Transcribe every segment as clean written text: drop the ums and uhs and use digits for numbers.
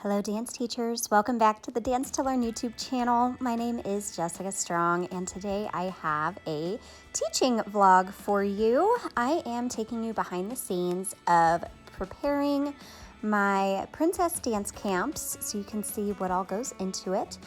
Hello dance teachers, welcome back to the Dance to Learn YouTube channel. My name is Jessica Strong and today I have a teaching vlog for you. I am taking you behind the scenes of preparing my princess dance camps so you can see what all goes into it.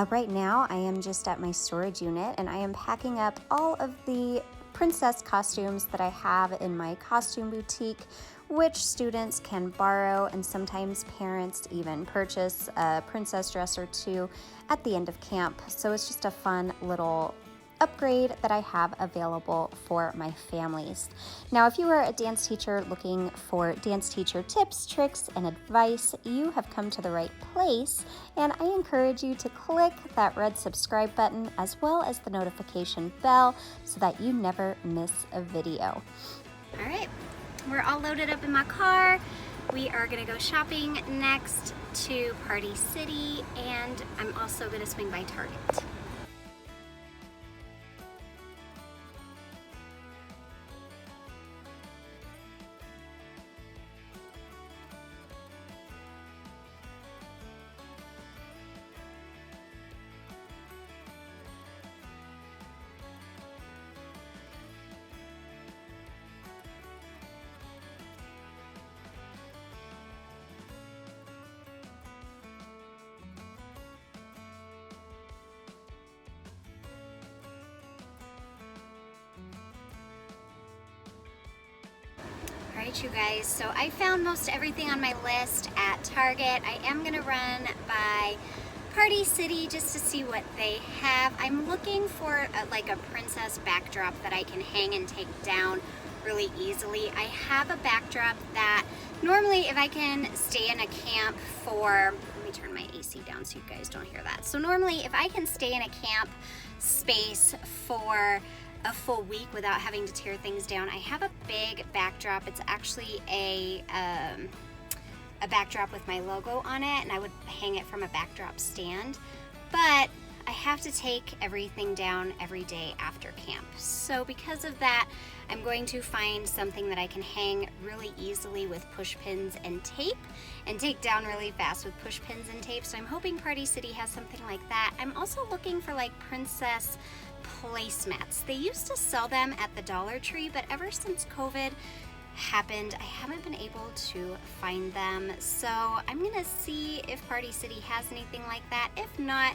Right now I am just at my storage unit and I am packing up all of the princess costumes that I have in my costume boutique, which students can borrow, and sometimes parents even purchase a princess dress or two at the end of camp. So it's just a fun little upgrade that I have available for my families. Now, if you are a dance teacher looking for dance teacher tips, tricks, and advice, you have come to the right place, and I encourage you to click that red subscribe button as well as the notification bell so that you never miss a video. All right, we're all loaded up in my car. We are gonna go shopping next to Party City, and I'm also gonna swing by Target. Alright you guys, so I found most everything on my list at Target. I am going to run by Party City just to see what they have. I'm looking for like a princess backdrop that I can hang and take down really easily. I have a backdrop that normally if I can stay in a camp for, let me turn my AC down so you guys don't hear that. So normally if I can stay in a camp space for a full week without having to tear things down, I have a big backdrop. It's actually a backdrop with my logo on it, and I would hang it from a backdrop stand, but I have to take everything down every day after camp. So because of that, I'm going to find something that I can hang really easily with push pins and tape and take down really fast with push pins and tape. So I'm hoping Party City has something like that. I'm also looking for like princess placemats. They used to sell them at the Dollar Tree, but ever since COVID happened, I haven't been able to find them. So I'm gonna see if Party City has anything like that. If not,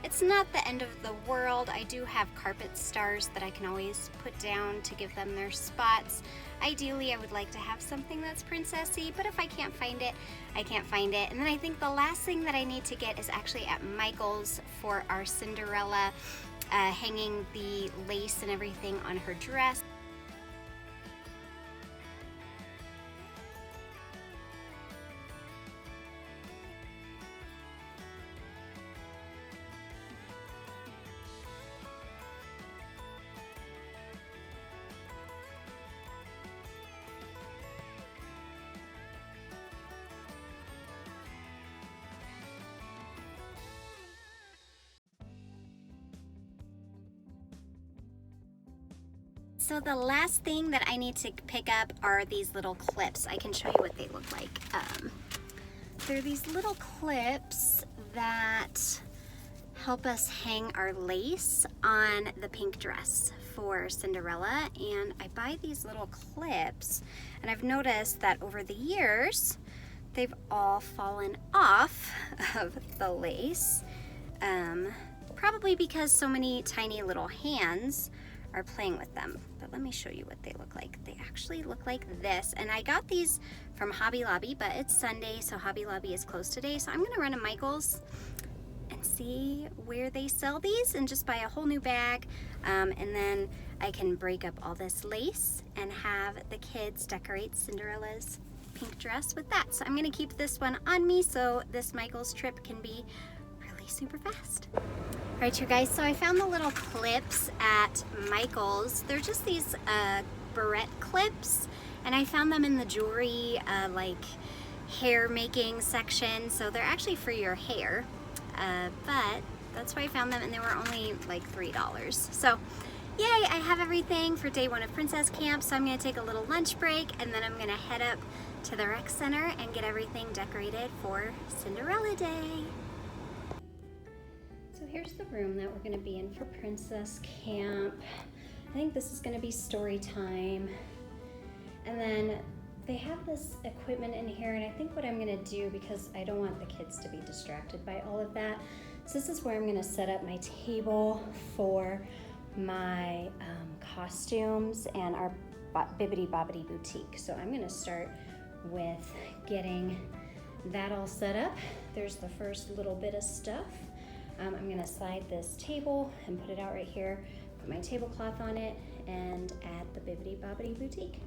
it's not the end of the world. I do have carpet stars that I can always put down to give them their spots. Ideally, I would like to have something that's princessy, but if I can't find it, I can't find it. And then I think the last thing that I need to get is actually at Michael's for our Cinderella, hanging the lace and everything on her dress. So the last thing that I need to pick up are these little clips. I can show you what they look like. They're these little clips that help us hang our lace on the pink dress for Cinderella. And I buy these little clips, and I've noticed that over the years, they've all fallen off of the lace. Probably because so many tiny little hands are playing with them. But let me show you what they look like. They actually look like this, and I got these from Hobby Lobby, but it's Sunday, so Hobby Lobby is closed today. So I'm gonna run to Michael's and see where they sell these and just buy a whole new bag, and then I can break up all this lace and have the kids decorate Cinderella's pink dress with that. So I'm gonna keep this one on me so this Michael's trip can be really super fast. All right, you guys, so I found the little clips at Michael's. They're just these barrette clips, and I found them in the jewelry, like hair making section. So they're actually for your hair, but that's where I found them, and they were only like $3. So yay, I have everything for day one of Princess Camp. So I'm gonna take a little lunch break, and then I'm gonna head up to the rec center and get everything decorated for Cinderella Day. So here's the room that we're gonna be in for Princess Camp. I think this is gonna be story time. And then they have this equipment in here, and I think what I'm gonna do, because I don't want the kids to be distracted by all of that, so this is where I'm gonna set up my table for my costumes and our Bibbity Bobbity boutique. So I'm gonna start with getting that all set up. There's the first little bit of stuff. I'm gonna slide this table and put it out right here, put my tablecloth on it, and add the Bibbity Bobbity boutique.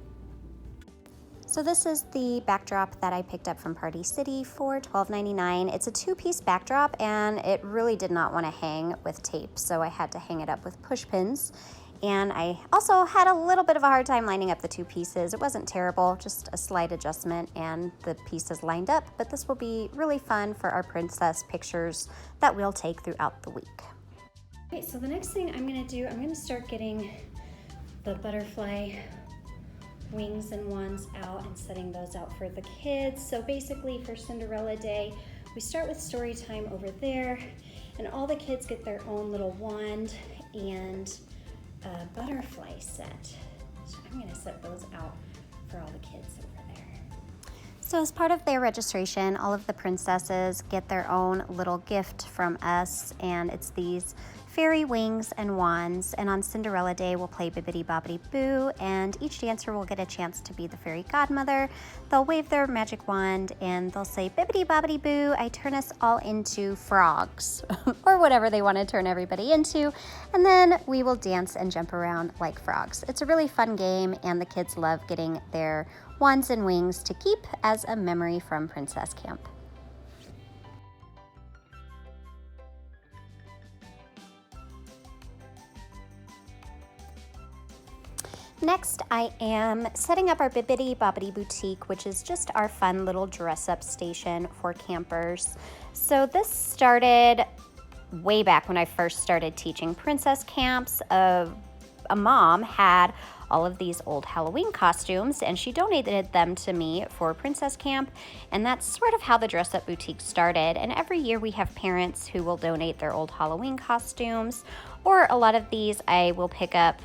So this is the backdrop that I picked up from Party City for $12.99. It's a 2-piece backdrop, and it really did not want to hang with tape, so I had to hang it up with push pins. And I also had a little bit of a hard time lining up the 2 pieces. It wasn't terrible, just a slight adjustment, and the pieces lined up, but this will be really fun for our princess pictures that we'll take throughout the week. Okay, so the next thing I'm gonna do, I'm gonna start getting the butterfly wings and wands out and setting those out for the kids. So basically for Cinderella Day, we start with story time over there, and all the kids get their own little wand and a butterfly set. So I'm gonna set those out for all the kids over there. So as part of their registration, all of the princesses get their own little gift from us, and it's these fairy wings and wands. And on Cinderella Day, we'll play Bibbity Bobbity Boo, and each dancer will get a chance to be the fairy godmother. They'll wave their magic wand and they'll say, "Bibbity Bobbity Boo, I turn us all into frogs," or whatever they want to turn everybody into. And then we will dance and jump around like frogs. It's a really fun game, and the kids love getting their wands and wings to keep as a memory from Princess Camp. Next, I am setting up our Bibbity Bobbity Boutique, which is just our fun little dress-up station for campers. So this started way back when I first started teaching princess camps. A mom had all of these old Halloween costumes, and she donated them to me for Princess Camp, and that's sort of how the dress-up boutique started. And every year we have parents who will donate their old Halloween costumes, or a lot of these I will pick up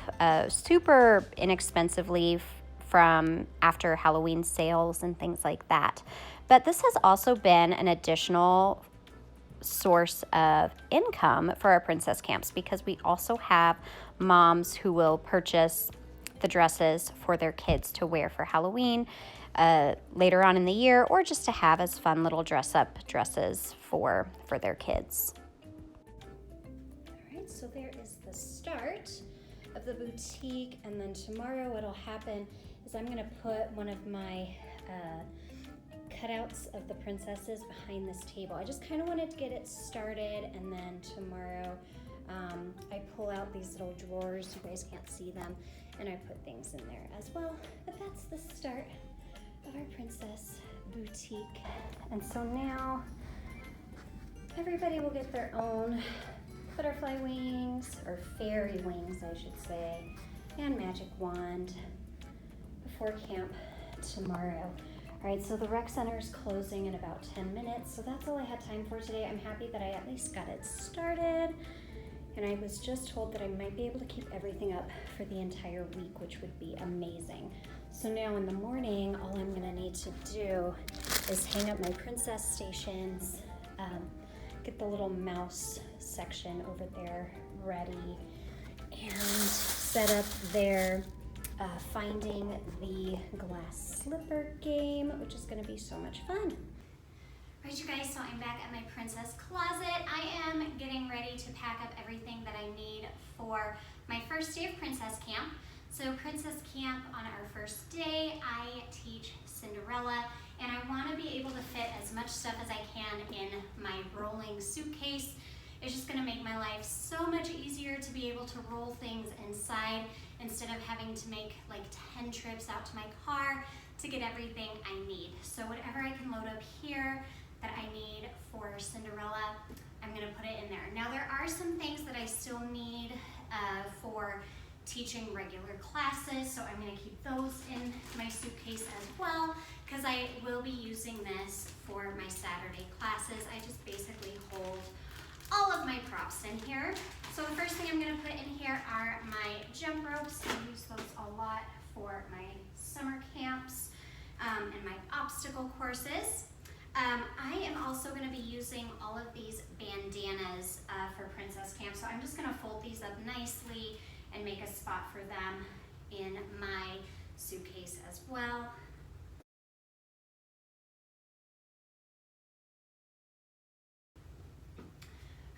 super inexpensively from after Halloween sales and things like that. But this has also been an additional source of income for our princess camps, because we also have moms who will purchase the dresses for their kids to wear for Halloween later on in the year, or just to have as fun little dress-up dresses for their kids. All right, so there is the start of the boutique, and then tomorrow what'll happen is I'm gonna put one of my cutouts of the princesses behind this table. I just kind of wanted to get it started, and then tomorrow I pull out these little drawers. You guys can't see them, and I put things in there as well. But that's the start of our princess boutique. And so now everybody will get their own butterfly wings, or fairy wings I should say, and magic wand before camp tomorrow. All right, so the rec center is closing in about 10 minutes, so that's all I had time for today. I'm happy that I at least got it started, and I was just told that I might be able to keep everything up for the entire week, which would be amazing. So now in the morning, all I'm gonna need to do is hang up my princess stations, get the little mouse section over there ready, and set up their finding the glass slipper game, which is gonna be so much fun. Right, you guys, so I'm back at my princess closet. I am getting ready to pack up everything that I need for my first day of princess camp. So princess camp, on our first day, I teach Cinderella, and I wanna be able to fit as much stuff as I can in my rolling suitcase. It's just gonna make my life so much easier to be able to roll things inside instead of having to make like 10 trips out to my car to get everything I need. So whatever I can load up here that I need for Cinderella, I'm gonna put it in there. Now there are some things that I still need for teaching regular classes, so I'm gonna keep those in my suitcase as well, because I will be using this for my Saturday classes. I just basically hold all of my props in here. So the first thing I'm gonna put in here are my jump ropes. I use those a lot for my summer camps and my obstacle courses. I am also gonna be using all of these bandanas for Princess Camp. So I'm just gonna fold these up nicely and make a spot for them in my suitcase as well.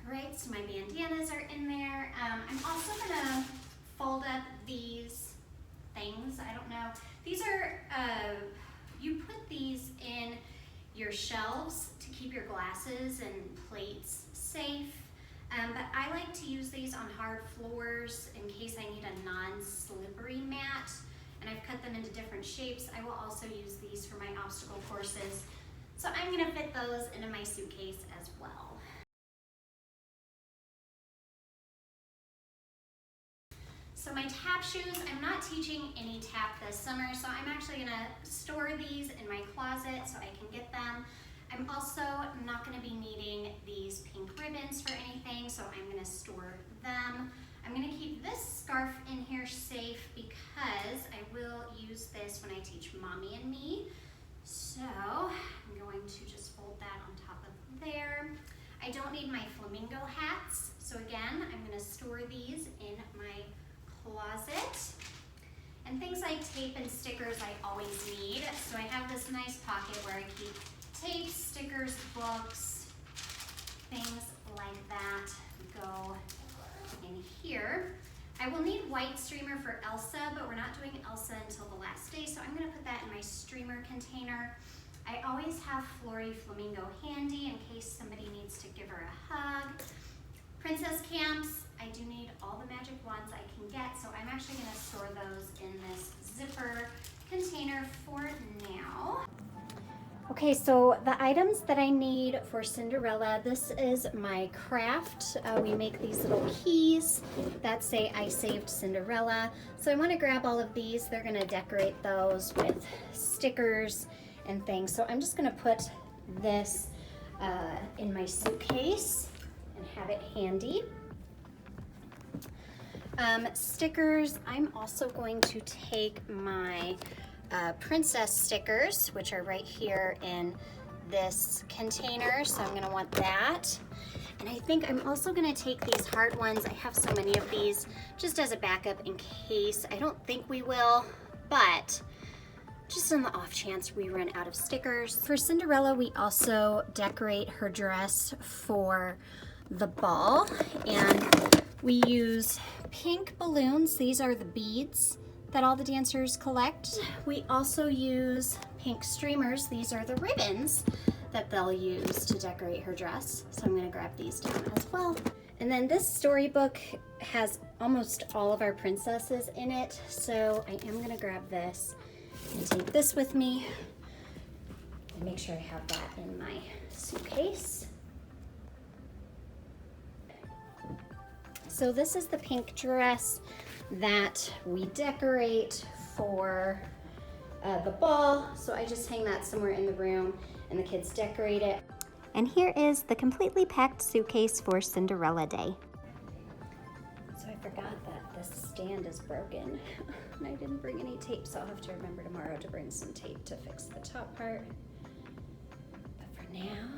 All right, so my bandanas are in there. I'm also gonna fold up these things. I don't know. These are, you put these in your shelves to keep your glasses and plates safe. But I like to use these on hard floors in case I need a non-slippery mat. And I've cut them into different shapes. I will also use these for my obstacle courses. So I'm gonna fit those into my suitcase as well. So my tap shoes, I'm not teaching any tap this summer, so I'm actually gonna store these in my closet so I can get them. I'm also not gonna be needing these pink ribbons for anything, so I'm gonna store them. I'm gonna keep this scarf in here safe because I will use this when I teach Mommy and Me. So I'm going to just fold that on top of there. I don't need my flamingo hats, so again, I'm gonna store these in my closet. And things like tape and stickers I always need. So I have this nice pocket where I keep tape, stickers, books, things like that go in here. I will need white streamer for Elsa, but we're not doing Elsa until the last day, so I'm gonna put that in my streamer container. I always have Flori Flamingo handy in case somebody needs to give her a hug. Princess Camps, I do need all the magic wands I can get, so I'm actually gonna store those in this zipper container for now. Okay, so the items that I need for Cinderella, this is my craft. We make these little keys that say I saved Cinderella. So I wanna grab all of these. They're gonna decorate those with stickers and things. So I'm just gonna put this in my suitcase and have it handy. Stickers, I'm also going to take my princess stickers, which are right here in this container, so I'm gonna want that. And I think I'm also gonna take these hard ones. I have so many of these just as a backup in case. I don't think we will, but just on the off chance we run out of stickers. For Cinderella, we also decorate her dress for the ball, and we use pink balloons. These are the beads that all the dancers collect. We also use pink streamers. These are the ribbons that they'll use to decorate her dress. So I'm gonna grab these down as well. And then this storybook has almost all of our princesses in it. So I am gonna grab this and take this with me and make sure I have that in my suitcase. So this is the pink dress that we decorate for the ball. So I just hang that somewhere in the room and the kids decorate it. And here is the completely packed suitcase for Cinderella Day. So I forgot that this stand is broken and I didn't bring any tape, so I'll have to remember tomorrow to bring some tape to fix the top part. But for now,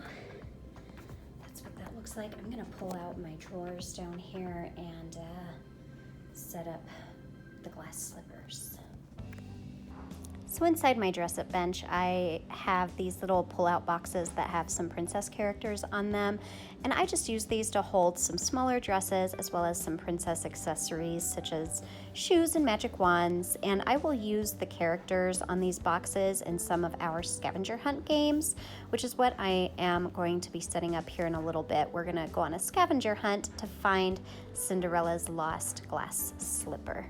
that's what that looks like. I'm gonna pull out my drawers down here and set up the glass slippers. So inside my dress-up bench, I have these little pull-out boxes that have some princess characters on them, and I just use these to hold some smaller dresses as well as some princess accessories such as shoes and magic wands, and I will use the characters on these boxes in some of our scavenger hunt games, which is what I am going to be setting up here in a little bit. We're gonna go on a scavenger hunt to find Cinderella's lost glass slipper.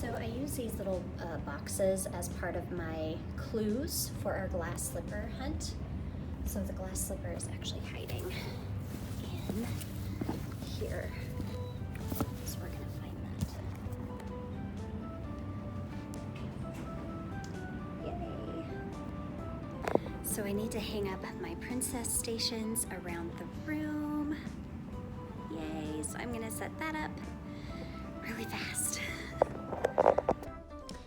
So I use these little boxes as part of my clues for our glass slipper hunt. So the glass slipper is actually hiding in here. So we're gonna find that. Yay. So I need to hang up my princess stations around the room. Yay, so I'm gonna set that up really fast.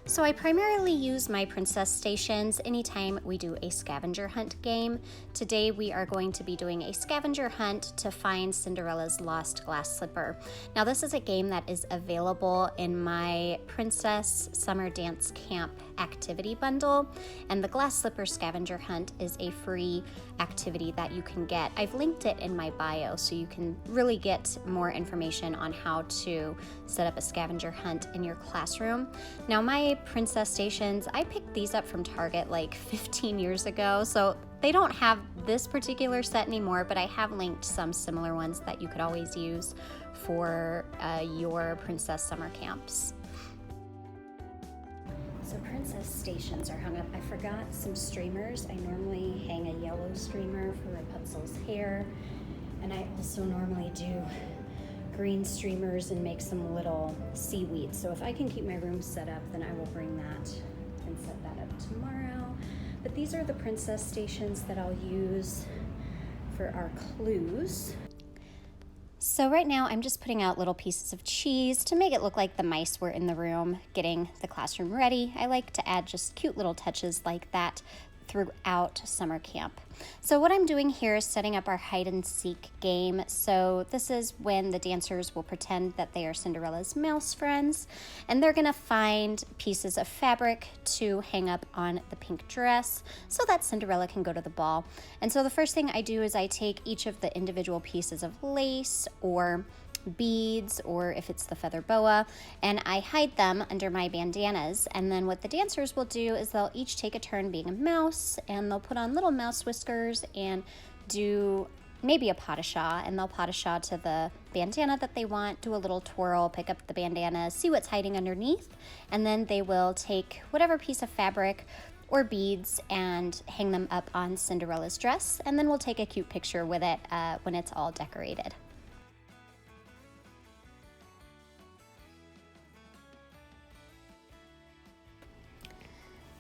So I primarily use my princess stations anytime we do a scavenger hunt game. Today we are going to be doing a scavenger hunt to find Cinderella's lost glass slipper. Now this is a game that is available in my Princess Summer Dance Camp activity bundle, and the glass slipper scavenger hunt is a free activity that you can get. I've linked it in my bio so you can really get more information on how to set up a scavenger hunt in your classroom. Now my princess stations, I picked these up from Target like 15 years ago, so they don't have this particular set anymore, but I have linked some similar ones that you could always use for your princess summer camps. So princess stations are hung up. I forgot some streamers. I normally hang a yellow streamer for Rapunzel's hair, and I also normally do green streamers and make some little seaweed. So if I can keep my room set up, then I will bring that and set that up tomorrow. But these are the princess stations that I'll use for our clues. So right now I'm just putting out little pieces of cheese to make it look like the mice were in the room getting the classroom ready. I like to add just cute little touches like that throughout summer camp. So what I'm doing here is setting up our hide and seek game. So this is when the dancers will pretend that they are Cinderella's mouse friends, and they're gonna find pieces of fabric to hang up on the pink dress so that Cinderella can go to the ball. And so the first thing I do is I take each of the individual pieces of lace or beads, or if it's the feather boa, and I hide them under my bandanas. And then what the dancers will do is they'll each take a turn being a mouse, and they'll put on little mouse whiskers and do maybe a pas de chat, and they'll pas de chat to the bandana that they want, do a little twirl, pick up the bandana, see what's hiding underneath, and then they will take whatever piece of fabric or beads and hang them up on Cinderella's dress, and then we'll take a cute picture with it when it's all decorated.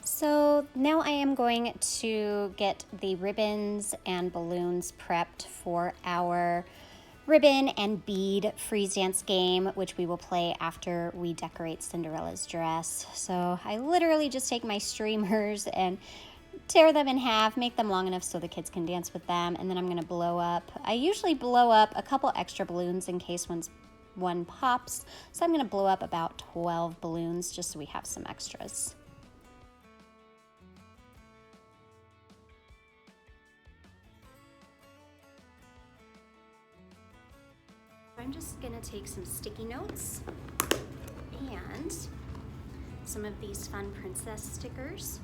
So now I am going to get the ribbons and balloons prepped for our ribbon and bead freeze dance game, which we will play after we decorate Cinderella's dress. So I literally just take my streamers and tear them in half, make them long enough so the kids can dance with them, and then I'm gonna blow up. I usually blow up a couple extra balloons in case one pops, so I'm gonna blow up about 12 balloons just so we have some extras. I'm just gonna take some sticky notes and some of these fun princess stickers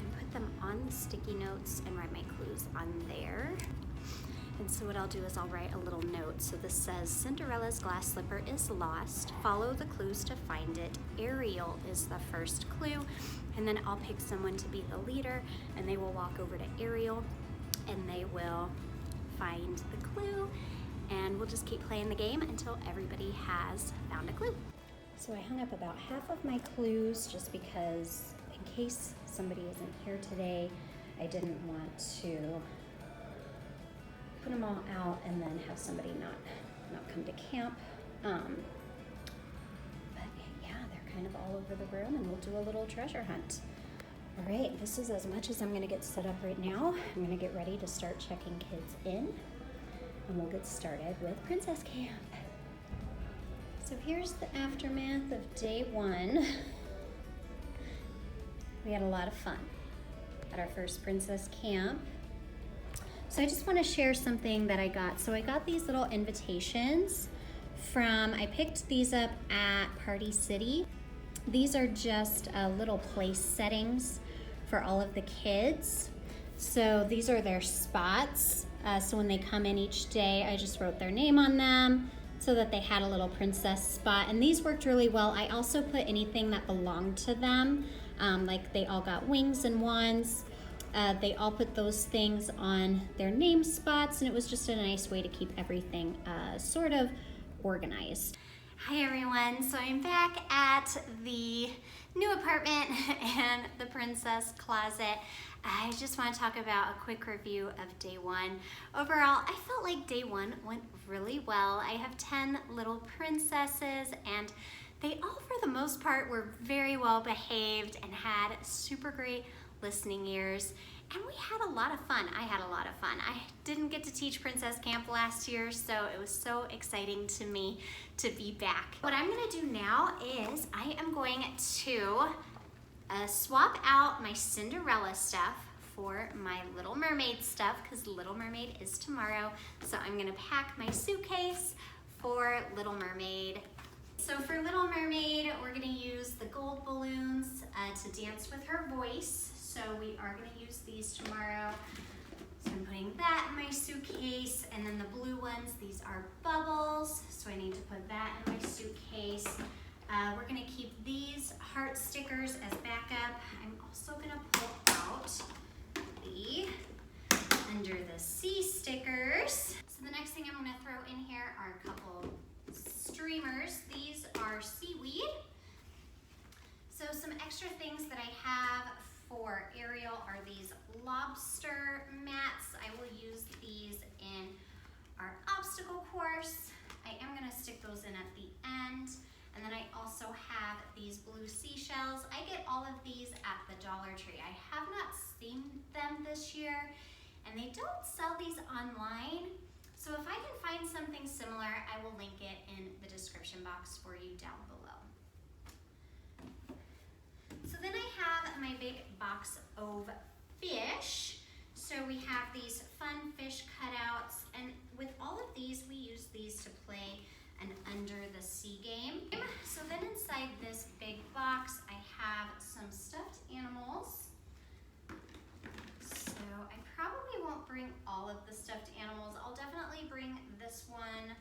and put them on the sticky notes and write my clues on there. And so what I'll do is I'll write a little note. So this says, Cinderella's glass slipper is lost. Follow the clues to find it. Ariel is the first clue. And then I'll pick someone to be the leader, and they will walk over to Ariel and they will find the clue. And we'll just keep playing the game until everybody has found a clue. So I hung up about half of my clues just because in case somebody isn't here today, I didn't want to put them all out and then have somebody not come to camp. But yeah, they're kind of all over the room, and we'll do a little treasure hunt. All right, this is as much as I'm gonna get set up right now. I'm gonna get ready to start checking kids in, and we'll get started with Princess Camp. So here's the aftermath of day one. We had a lot of fun at our first Princess Camp. So I just want to share something that I got. So I got these little invitations I picked these up at Party City. These are just little place settings for all of the kids. So these are their spots. So when they come in each day, I just wrote their name on them, so that they had a little princess spot, and these worked really well. I also put anything that belonged to them, like they all got wings and wands. They all put those things on their name spots, and it was just a nice way to keep everything sort of organized. Hi everyone, so I'm back at the new apartment and the princess closet. I just want to talk about a quick review of day one. Overall, I felt like day one went really well. I have 10 little princesses, and they all, for the most part, were very well behaved and had super great listening ears. And we had a lot of fun. I had a lot of fun. I didn't get to teach Princess Camp last year, so it was so exciting to me to be back. What I'm gonna do now is I am going to swap out my Cinderella stuff for my Little Mermaid stuff, because Little Mermaid is tomorrow. So I'm gonna pack my suitcase for Little Mermaid. So for Little Mermaid, we're gonna use the gold balloons to dance with her voice. So we are gonna use these tomorrow. So I'm putting that in my suitcase, and then the blue ones, these are bubbles. So I need to put that in my suitcase. We're gonna keep these heart stickers as backup. I'm also gonna pull out the Under the Sea stickers. So the next thing I'm gonna throw in here are a couple streamers. These are Seaweed. So some extra things that I have for Ariel are these lobster mats. I will use these in our obstacle course. I am gonna stick those in at the end. And then I also have these blue seashells. I get all of these at the Dollar Tree. I have not seen them this year, and they don't sell these online. So if I can find something similar, I will link it in the description box for you down below. So then I have my big box of fish. So we have these fun fish cutouts, and with all of these, we use these to play an Under the Sea game. So then inside this big box, I have some stuffed animals. So I probably won't bring all of the stuffed animals. I'll definitely bring this one.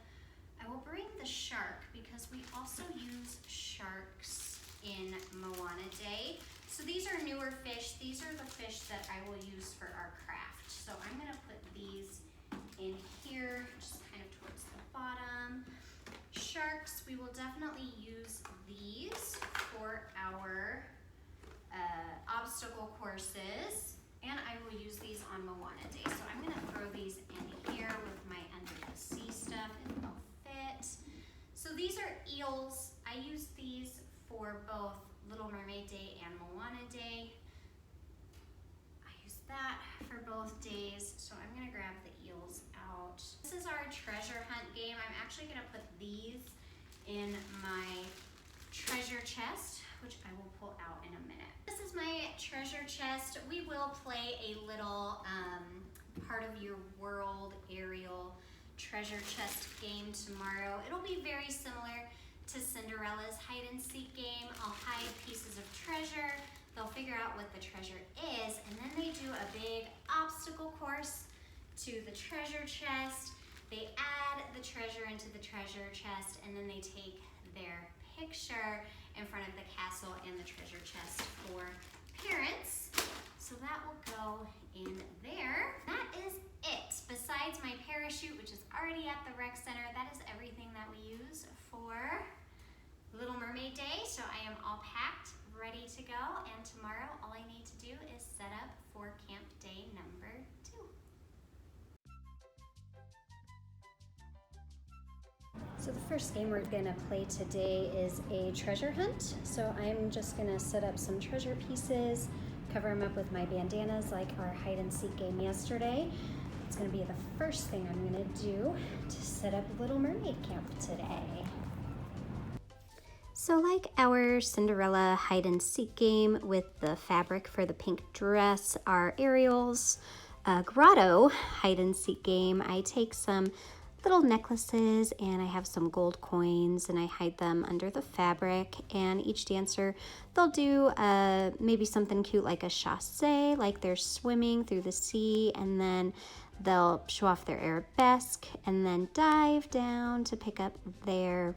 I will bring the shark because we also use sharks in Moana Day. So these are newer fish. These are the fish that I will use for our craft. So I'm gonna put these in here, just kind of towards the bottom. Sharks, we will definitely use these for our obstacle courses, and I will use these on Moana Day. So I'm gonna throw these in here with my Under the Sea stuff, and they'll fit. So these are eels. I use these for both Little Mermaid Day and Moana Day. I use that for both days, so I'm gonna grab the eels out. This is our treasure hunt game. I'm actually gonna put these in my treasure chest, which I will pull out in a minute. This is my treasure chest. We will play a little part of your world Ariel treasure chest game tomorrow. It'll be very similar to Cinderella's hide and seek game. I'll hide pieces of treasure. They'll figure out what the treasure is, and then they do a big obstacle course to the treasure chest. They add the treasure into the treasure chest, and then they take their picture in front of the castle and the treasure chest for parents. So that will go in there. That is it. Besides my parachute, which is already at the rec center, that is everything that we use for Little Mermaid Day. So I am all packed, ready to go, and tomorrow all I need to do is set up for camp day number 2. So the first game we're gonna play today is a treasure hunt. So I'm just gonna set up some treasure pieces, cover them up with my bandanas like our hide and seek game yesterday. It's gonna be the first thing I'm gonna do to set up Little Mermaid Camp today. So like our Cinderella hide and seek game with the fabric for the pink dress, our Ariel's Grotto hide and seek game, I take some little necklaces and I have some gold coins and I hide them under the fabric, and each dancer, they'll do maybe something cute like a chassé, like they're swimming through the sea, and then they'll show off their arabesque and then dive down to pick up their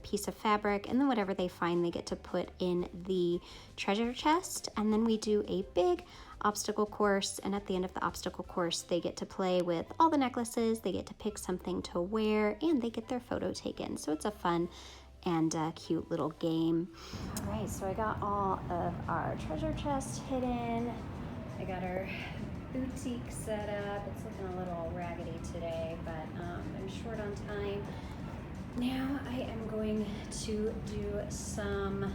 piece of fabric, and then whatever they find they get to put in the treasure chest. And then we do a big obstacle course, and at the end of the obstacle course they get to play with all the necklaces, they get to pick something to wear, and they get their photo taken. So it's a fun and cute little game. All right, so I got all of our treasure chest hidden. I got our boutique set up. It's looking a little raggedy today, but I'm short on time. Now I am going to do some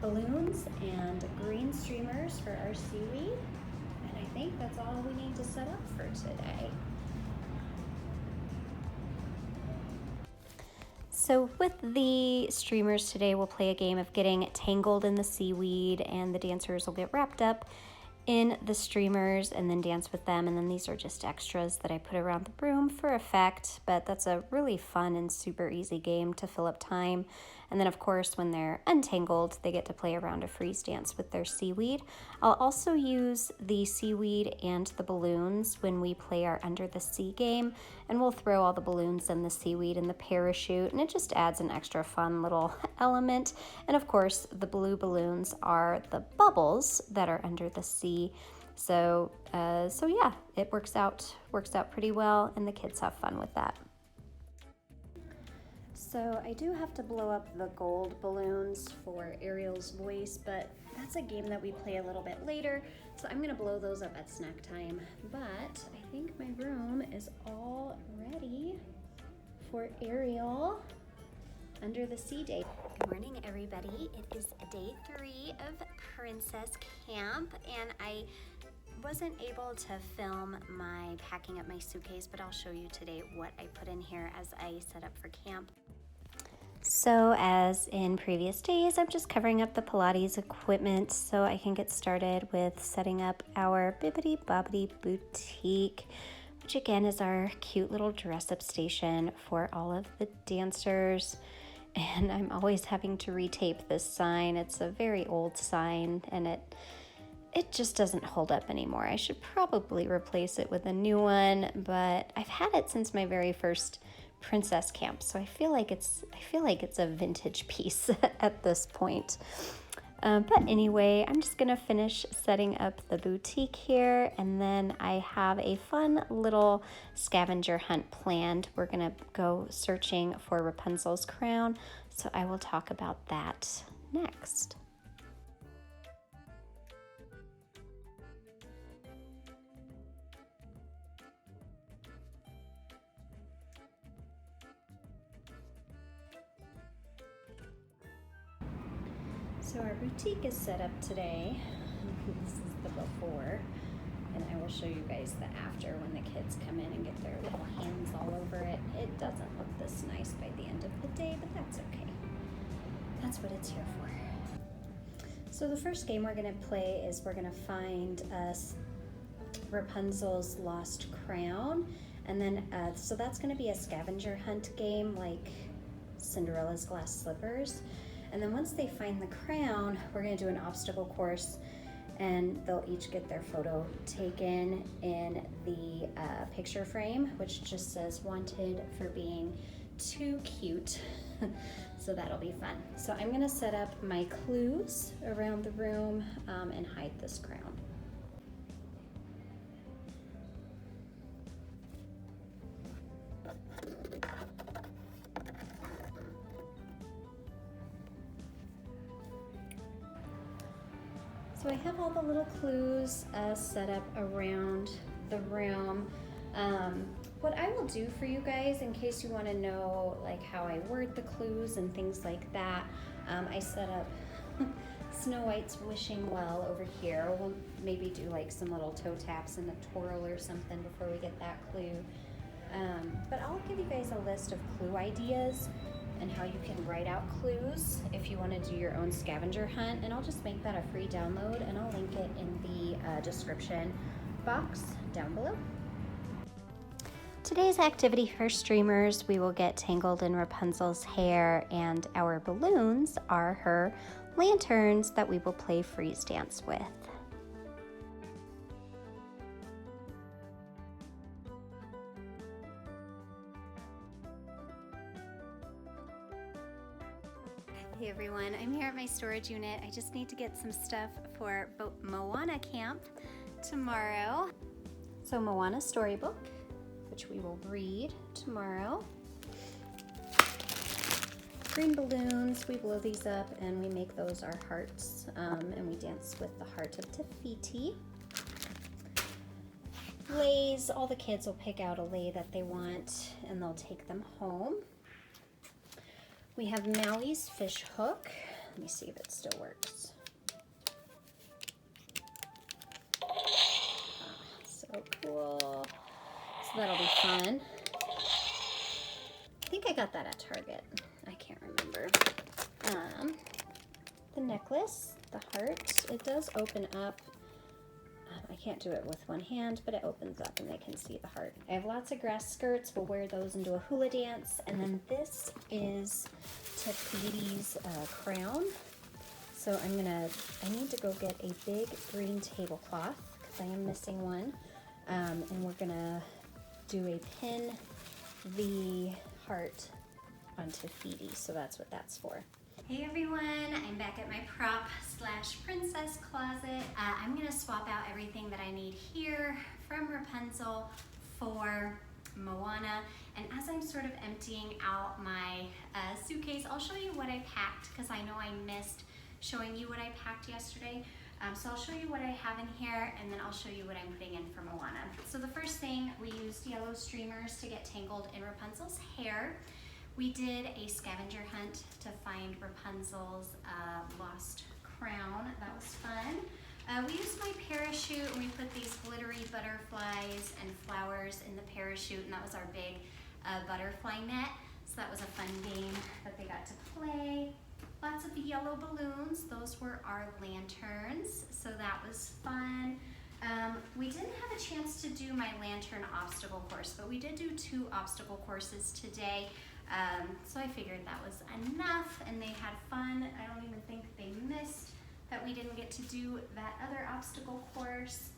balloons and green streamers for our seaweed, and I think that's all we need to set up for today. So with the streamers today, we'll play a game of getting tangled in the seaweed, and the dancers will get wrapped up in the streamers and then dance with them. And then these are just extras that I put around the room for effect, but that's a really fun and super easy game to fill up time. And then of course, when they're untangled, they get to play around a freeze dance with their seaweed. I'll also use the seaweed and the balloons when we play our under the sea game, and we'll throw all the balloons and the seaweed in the parachute, and it just adds an extra fun little element. And of course, the blue balloons are the bubbles that are under the sea. So yeah, it works out pretty well, and the kids have fun with that. So I do have to blow up the gold balloons for Ariel's voice, but that's a game that we play a little bit later, so I'm gonna blow those up at snack time. But I think my room is all ready for Ariel under the sea day. Good morning, everybody. It is day 3 of Princess Camp, and I wasn't able to film my packing up my suitcase, but I'll show you today what I put in here as I set up for camp. So as in previous days, I'm just covering up the Pilates equipment so I can get started with setting up our Bibbity Bobbity Boutique, which again is our cute little dress-up station for all of the dancers. And I'm always having to retape this sign. It's a very old sign, and it just doesn't hold up anymore. I should probably replace it with a new one, but I've had it since my very first Princess Camp, so I feel like it's a vintage piece at this point. But anyway, I'm just gonna finish setting up the boutique here, and then I have a fun little scavenger hunt planned. We're gonna go searching for Rapunzel's crown, so I will talk about that next. So our boutique is set up today. This is the before, and I will show you guys the after when the kids come in and get their little hands all over it. It doesn't look this nice by the end of the day, but that's okay. That's what it's here for. So the first game we're gonna play is we're gonna find us Rapunzel's lost crown, and then so that's gonna be a scavenger hunt game like Cinderella's glass slippers. And then once they find the crown, we're gonna do an obstacle course, and they'll each get their photo taken in the picture frame, which just says wanted for being too cute. So that'll be fun. So I'm gonna set up my clues around the room and hide this crown. So I have all the little clues set up around the room. What I will do for you guys, in case you want to know like how I word the clues and things like that, I set up Snow White's wishing well over here. We'll maybe do like some little toe taps and a twirl or something before we get that clue. But I'll give you guys a list of clue ideas and how you can write out clues if you want to do your own scavenger hunt, and I'll just make that a free download, and I'll link it in the description box down below. Today's activity for streamers, we will get tangled in Rapunzel's hair, and our balloons are her lanterns that we will play freeze dance with. Hey everyone, I'm here at my storage unit. I just need to get some stuff for Moana Camp tomorrow. So Moana storybook, which we will read tomorrow. Green balloons, we blow these up and we make those our hearts, and we dance with the heart of Tafiti. Lays, all the kids will pick out a lei that they want and they'll take them home. We have Maui's fish hook. Let me see if it still works. So cool. So that'll be fun. I think I got that at Target. I can't remember. The necklace, the heart, it does open up. I can't do it with one hand, but it opens up and they can see the heart. I have lots of grass skirts. We'll wear those into a hula dance. And then this is Tafiti's crown. So I need to go get a big green tablecloth because I am missing one. And we're gonna do a pin the heart on Tafiti. So that's what that's for. Hey everyone, I'm back at my prop / princess closet. I'm gonna swap out everything that I need here from Rapunzel for Moana. And as I'm sort of emptying out my suitcase, I'll show you what I packed because I know I missed showing you what I packed yesterday. So I'll show you what I have in here and then I'll show you what I'm putting in for Moana. So the first thing, we used yellow streamers to get tangled in Rapunzel's hair. We did a scavenger hunt to find Rapunzel's lost crown. That was fun. We used my parachute and we put these glittery butterflies and flowers in the parachute, and that was our big butterfly net. So that was a fun game that they got to play. Lots of yellow balloons. Those were our lanterns, so that was fun. We didn't have a chance to do my lantern obstacle course, but we did do 2 obstacle courses today. So I figured that was enough and they had fun. I don't even think they missed that we didn't get to do that other obstacle course.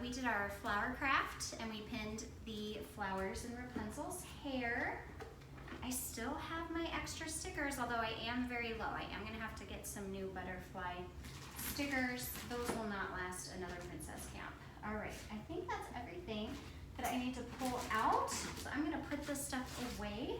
We did our flower craft and we pinned the flowers in Rapunzel's hair. I still have my extra stickers, although I am very low. I am gonna have to get some new butterfly stickers. Those will not last another princess camp. All right, I think that's everything that I need to pull out. So I'm gonna put this stuff away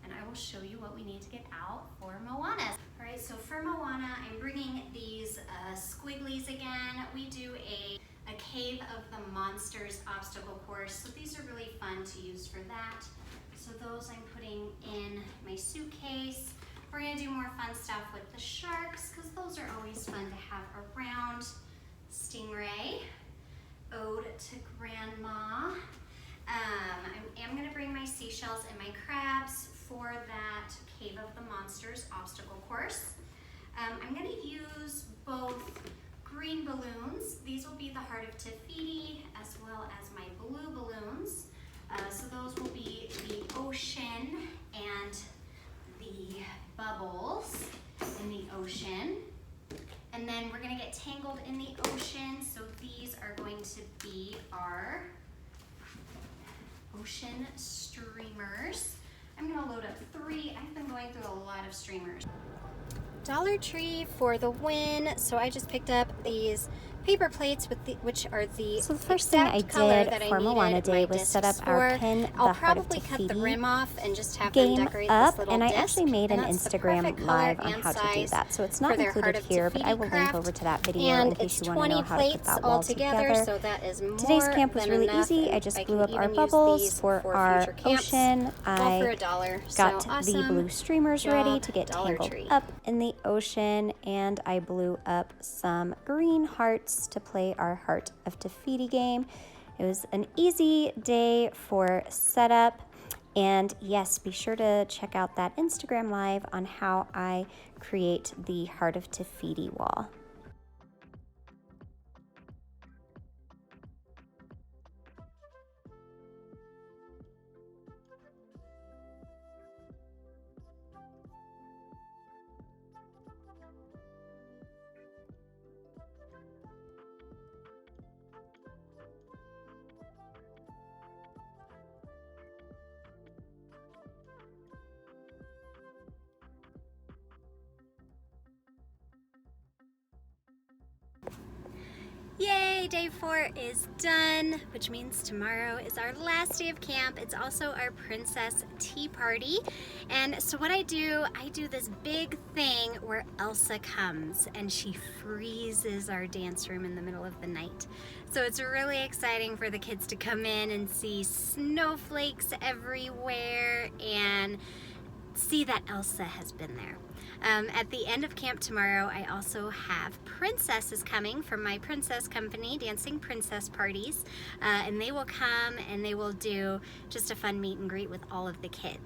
and I will show you what we need to get out for Moana. All right, so for Moana, I'm bringing these squigglies again. We do a Cave of the Monsters obstacle course. So these are really fun to use for that. So those I'm putting in my suitcase. We're gonna do more fun stuff with the sharks because those are always fun to have around. Stingray. Ode to Grandma. I am gonna bring my seashells and my crabs for that Cave of the Monsters obstacle course. I'm gonna use both green balloons. These will be the heart of Tafiti as well as my blue balloons. So those will be the ocean and the bubbles in the ocean. And then we're gonna get tangled in the ocean. So these are going to be our ocean streamers. I'm gonna load up 3. I've been going through a lot of streamers. Dollar Tree for the win. So I just picked up these paper plates with which are the So the first thing I did for Moana Day was set up our pin I'll the heart of probably cut the Tafiti rim off and just have them game decorate up, this little and I disc. actually made an And that's the Instagram perfect live color on and how to do size that. So it's for not their included Heart of here, but I will Tafiti link craft. over to that video And in case it's you want to 20 know how to put plates that wall altogether, together. so that is more Today's camp was than really enough, easy. I and just I blew can up our even use bubbles these for our future camps, ocean. all for I $1. got So the awesome blue streamers ready job, to get Dollar tangled Tree. up in the ocean, and I blew up some green hearts to play our Heart of Tafiti game. It was an easy day for setup, and yes, be sure to check out that Instagram live on how I create the Heart of Tafiti wall. day 4 is done, which means tomorrow is our last day of camp. It's also our princess tea party. And so what I do this big thing where Elsa comes and she freezes our dance room in the middle of the night. So it's really exciting for the kids to come in and see snowflakes everywhere and see that Elsa has been there. At the end of camp tomorrow, I also have princesses coming from my princess company, Dancing Princess Parties, and they will come and they will do just a fun meet and greet with all of the kids.